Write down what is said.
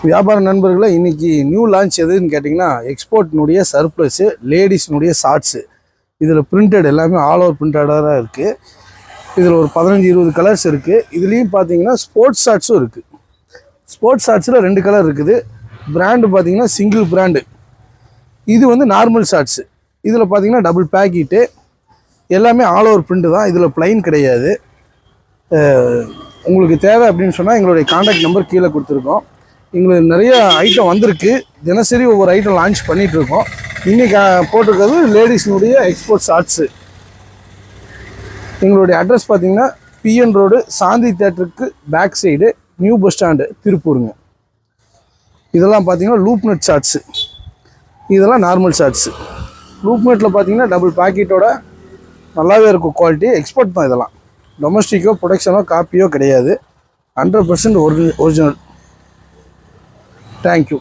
வியாபார நண்பர்களை இன்றைக்கி நியூ லான்ச் எதுன்னு கேட்டிங்கன்னா எக்ஸ்போர்ட்னுடைய சர்ப்ளஸு லேடிஸ்னுடைய ஷார்ட்ஸு. இதில் பிரிண்டட் எல்லாமே ஆல் ஓவர் பிரிண்டடாக இருக்குது. இதில் ஒரு 15-20 கலர்ஸ் இருக்குது. இதுலேயும் பார்த்தீங்கன்னா ஸ்போர்ட்ஸ் ஷார்ட்ஸும் இருக்குது. ஸ்போர்ட்ஸ் ஷார்ட்ஸில் 2 கலர் இருக்குது. பிராண்டு பார்த்தீங்கன்னா சிங்கிள் பிராண்டு. இது வந்து நார்மல் ஷார்ட்ஸு. இதில் பார்த்தீங்கன்னா டபுள் பேக்கெட்டு எல்லாமே ஆல் ஓவர் பிரிண்ட்டு தான். இதில் ப்ளைன் கிடையாது. உங்களுக்கு தேவை அப்படின்னு சொன்னால் எங்களுடைய கான்டாக்ட் நம்பர் கீழே கொடுத்துருக்கோம். எங்களுக்கு நிறைய ஐட்டம் வந்திருக்கு. தினசரி ஒவ்வொரு ஐட்டம் லான்ச் பண்ணிகிட்ருக்கோம். இன்றைக்கி போட்டிருக்கிறது லேடிஸ்னுடைய எக்ஸ்போர்ட் ஷார்ட்ஸு. எங்களுடைய அட்ரஸ் பார்த்திங்கன்னா PN ரோடு சாந்தி தேட்டருக்கு back side new bus stand திருப்பூருங்க. இதெல்லாம் பார்த்திங்கன்னா லூப் நட் ஷார்ட்ஸு. இதெல்லாம் நார்மல் ஷார்ட்ஸு. லூப் நட்டில் பார்த்திங்கன்னா டபுள் பேக்கெட்டோட நல்லாவே இருக்கும். குவாலிட்டி எக்ஸ்போர்ட் தான். இதெல்லாம் டொமஸ்டிக்கோ ப்ரொடக்ஷனோ காப்பியோ கிடையாது. 100% ஒரிஜினல். Thank you.